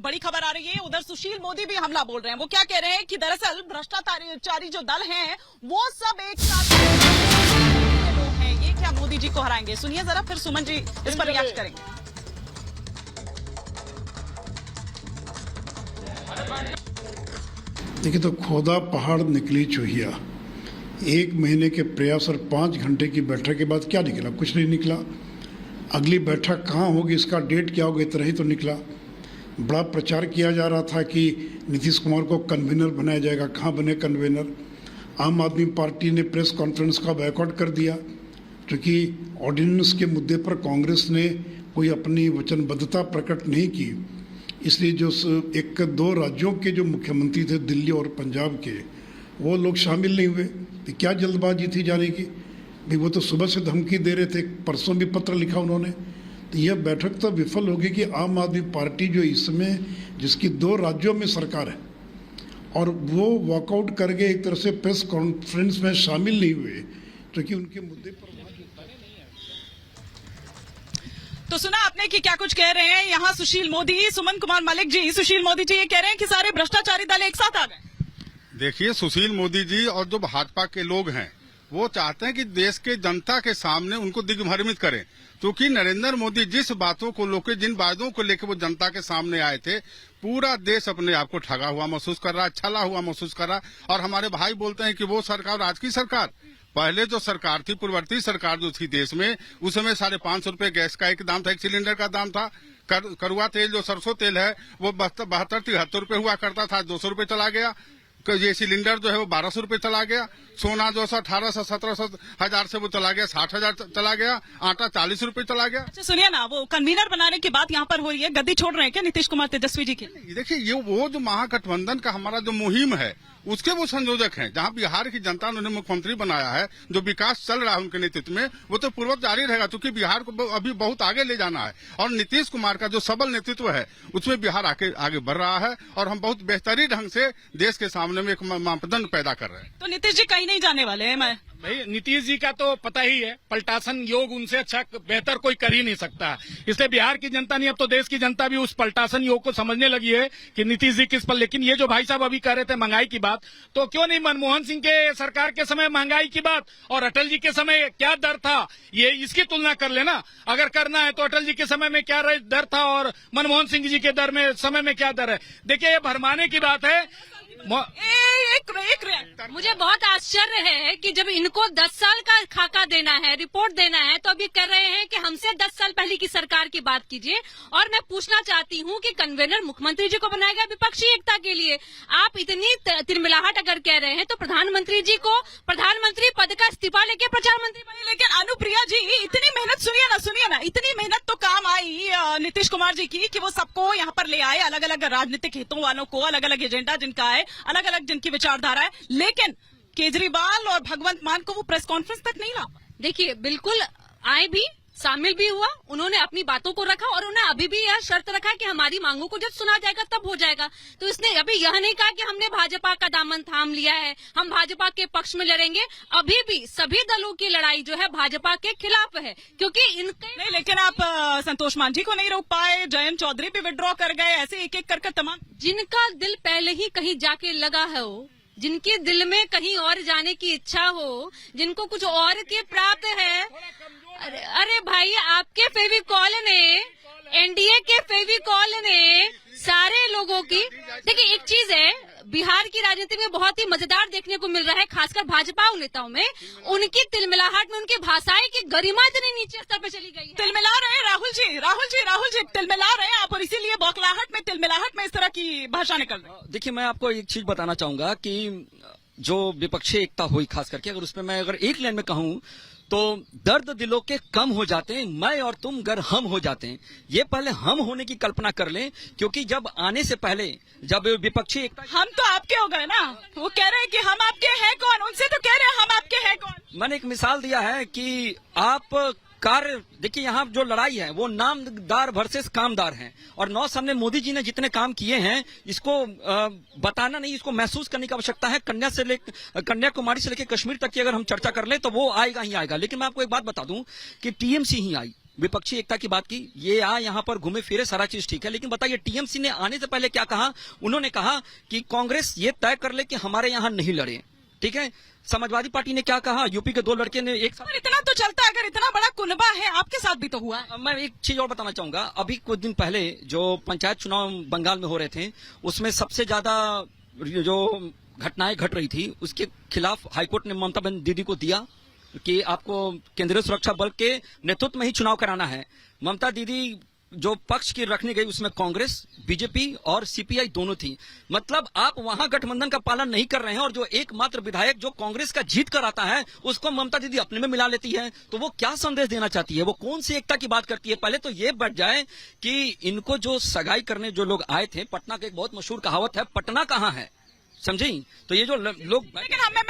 बड़ी खबर आ रही है, उधर सुशील मोदी भी हमला बोल रहे हैं। वो क्या कह रहे हैं कि दरअसल भ्रष्टाचारी जो दल हैं वो सब एक साथ लोग हैं, ये क्या मोदी जी को हराएंगे? सुनिए जरा, फिर सुमन जी इस पर रिएक्ट करेंगे। देखिए, तो खोदा पहाड़ निकली चूहिया। 1 महीने के प्रयास और 5 घंटे की बैठक के बाद क्या निकला? कुछ नहीं निकला। अगली बैठक कहाँ होगी, इसका डेट क्या होगा, इतना ही तो निकला। बड़ा प्रचार किया जा रहा था कि नीतीश कुमार को कन्वीनर बनाया जाएगा। कहाँ बने कन्वीनर? आम आदमी पार्टी ने प्रेस कॉन्फ्रेंस का बायकॉट कर दिया क्योंकि ऑर्डिनेंस के मुद्दे पर कांग्रेस ने कोई अपनी वचनबद्धता प्रकट नहीं की। इसलिए जो 1-2 राज्यों के जो मुख्यमंत्री थे, दिल्ली और पंजाब के, वो लोग शामिल नहीं हुए। तो क्या जल्दबाजी थी जाने की? भाई वो तो सुबह से धमकी दे रहे थे, परसों भी पत्र लिखा उन्होंने। तो यह बैठक तो विफल होगी कि आम आदमी पार्टी जो इसमें जिसकी 2 राज्यों में सरकार है और वो वॉकआउट कर गए, एक तरह से प्रेस कॉन्फ्रेंस में शामिल नहीं हुए क्योंकि उनके मुद्दे पर। तो सुना आपने कि क्या कुछ कह रहे हैं यहाँ सुशील मोदी, सुमन कुमार मलिक जी। सुशील मोदी जी ये कह रहे हैं कि सारे भ्रष्टाचारी दल एक साथ आ गए। देखिए, सुशील मोदी जी और जो भाजपा के लोग हैं वो चाहते हैं कि देश के जनता के सामने उनको दिग्भ्रमित करें, क्योंकि नरेंद्र मोदी जिस बातों को लेकर, जिन वादों को लेकर वो जनता के सामने आए थे, पूरा देश अपने आप को ठगा हुआ महसूस कर रहा है, छला हुआ महसूस कर रहा है। और हमारे भाई बोलते हैं कि वो सरकार आज की सरकार, पहले जो सरकार थी, पूर्ववर्ती सरकार जो थी देश में, उस समय 550 रुपए गैस का एक दाम था, एक सिलेंडर का दाम था। कड़वा तेल जो सरसों तेल है वो 72-73 रुपए हुआ करता था, 200 रुपए चला गया। ये सिलेंडर जो है वो 1200 रुपए चला गया। सोना जो 1800, 1700, 1000 से वो चला गया 60,000 चला गया। आटा 40 रुपए चला गया। अच्छा सुनिए ना, वो कन्वीनर बनाने की बात यहाँ पर हो रही है, गद्दी छोड़ रहे हैं क्या नीतीश कुमार तेजस्वी जी की? देखिए, ये वो जो महागठबंधन का हमारा जो मुहिम है उसके वो संयोजक हैं। जहां बिहार की जनता ने उन्हें मुख्यमंत्री बनाया है, जो विकास चल रहा है उनके नेतृत्व में, वो तो पूर्वक जारी रहेगा, क्योंकि बिहार को अभी बहुत आगे ले जाना है। और नीतीश कुमार का जो सबल नेतृत्व है उसमें बिहार आगे बढ़ रहा है और हम बहुत बेहतरीन ढंग से देश के सामने में एक मापदंड पैदा कर रहे हैं। तो नीतीश जी कहीं नहीं जाने वाले हैं। मैं भाई नीतीश जी का तो पता ही है, पलटासन योग उनसे अच्छा बेहतर कोई कर ही नहीं सकता। इसलिए बिहार की जनता नहीं, अब तो देश की जनता भी उस पलटासन योग को समझने लगी है कि नीतीश जी किस पर। लेकिन ये जो भाई साहब अभी कह रहे थे महंगाई की बात, तो क्यों नहीं मनमोहन सिंह के सरकार के समय महंगाई की बात और अटल जी के समय क्या दर था, ये इसकी तुलना कर लेना। अगर करना है तो अटल जी के समय में क्या दर था और मनमोहन सिंह जी के दर में समय में क्या दर है। देखिए, ये भरमाने की बात है। मुझे बहुत आश्चर्य है कि जब इनको 10 साल का खाका देना है, रिपोर्ट देना है, तो अभी कर रहे हैं कि हमसे 10 साल पहले की सरकार की बात कीजिए। और मैं पूछना चाहती हूँ कि कन्वीनर मुख्यमंत्री जी को बनाया गया विपक्षी एकता के लिए। आप इतनी तिलमिलाहट अगर कह रहे हैं तो प्रधानमंत्री जी को प्रधानमंत्री पद का इस्तीफा लेके प्रधानमंत्री बने। लेकिन अनुप्रिया जी, इतनी मेहनत, सुनिए ना, इतनी मेहनत तो काम आई नीतीश कुमार जी की कि वो सबको यहाँ पर ले आए, अलग अलग राजनीतिक हितों वालों को, अलग अलग एजेंडा जिनका है, अलग अलग जिनकी विचारधारा है। लेकिन केजरीवाल और भगवंत मान को वो प्रेस कॉन्फ्रेंस तक नहीं ला। देखिए, बिल्कुल आए भी, शामिल भी हुआ, उन्होंने अपनी बातों को रखा और उन्हें अभी भी यह शर्त रखा कि हमारी मांगों को जब सुना जाएगा तब हो जाएगा। तो इसने अभी यह नहीं कहा कि हमने भाजपा का दामन थाम लिया है, हम भाजपा के पक्ष में लड़ेंगे। अभी भी सभी दलों की लड़ाई जो है भाजपा के खिलाफ है, क्योंकि इनके नहीं। लेकिन आप संतोष मांझी को नहीं रोक पाए, जयंत चौधरी भी विड्रॉ कर गए, ऐसे एक एक कर तमाम। जिनका दिल पहले ही कहीं जाके लगा है, जिनके दिल में कहीं और जाने की इच्छा हो, जिनको कुछ और के प्राप्त है। अरे भाई, आपके फेविकॉल ने, एनडीए के फेविकॉल ने सारे लोगों की। देखिए, एक चीज है, बिहार की राजनीति में बहुत ही मजेदार देखने को मिल रहा है, खासकर भाजपा नेताओं में, उनकी तिलमिलाहट में उनकी भाषाएं की गरिमा इतनी नीचे स्तर पे चली गई है। तिलमिला रहे हैं राहुल जी तिलमिला रहे हैं आप, और इसीलिए बौखलाहट में, तिलमिलाहट में इस तरह की भाषा निकल रही है। देखिए, मैं आपको एक चीज बताना चाहूंगा कि जो विपक्षी एकता हुई, खास करके अगर उसमें मैं अगर एक लाइन में कहूं तो दर्द दिलों के कम हो जाते हैं, मैं और तुम गर हम हो जाते हैं। ये पहले हम होने की कल्पना कर लें, क्योंकि जब आने से पहले जब विपक्षी एकता, हम तो आपके हो गए ना। वो कह रहे हैं कि हम आपके हैं कौन, उनसे तो कह रहे हैं हम आपके हैं कौन। मैंने एक मिसाल दिया है कि आप कार्य, देखिए यहाँ जो लड़ाई है वो नामदार वर्सेस कामदार है। और 9 साल में मोदी जी ने जितने काम किए हैं, इसको बताना नहीं, इसको महसूस करने की आवश्यकता है। कन्याकुमारी से लेकर कश्मीर तक की अगर हम चर्चा कर ले तो वो आएगा ही आएगा। लेकिन मैं आपको एक बात बता दूं कि टीएमसी ही आई, विपक्षी एकता की बात की, ये यहाँ पर घूमे फिरे सारा चीज ठीक है, लेकिन बताइए टीएमसी ने आने से पहले क्या कहा? उन्होंने कहा कि कांग्रेस ये तय कर ले कि हमारे यहाँ नहीं लड़े, ठीक है। समाजवादी पार्टी ने क्या कहा? यूपी के 2 लड़के ने एक पर इतना तो चलता है, अगर इतना बड़ा कुनबा है, आपके साथ भी तो हुआ है। मैं एक चीज और बताना चाहूंगा। अभी कुछ दिन पहले जो पंचायत चुनाव बंगाल में हो रहे थे, उसमें सबसे ज्यादा जो घटनाएं घट रही थी, उसके खिलाफ हाईकोर्ट ने ममता बनर्जी दीदी को दिया कि आपको केंद्रीय सुरक्षा बल के नेतृत्व में ही चुनाव कराना है। ममता दीदी जो पक्ष की रखने गई उसमें कांग्रेस, बीजेपी और सीपीआई दोनों थी। मतलब आप वहां गठबंधन का पालन नहीं कर रहे हैं, और जो एकमात्र विधायक जो कांग्रेस का जीत कर आता है उसको ममता दीदी अपने में मिला लेती है। तो वो क्या संदेश देना चाहती है? वो कौन सी एकता की बात करती है? पहले तो ये बढ़ जाए कि इनको जो सगाई करने जो लोग आए थे, पटना का एक बहुत मशहूर कहावत है, पटना कहाँ है, समझी? तो ये जो लोग लेकिन मैं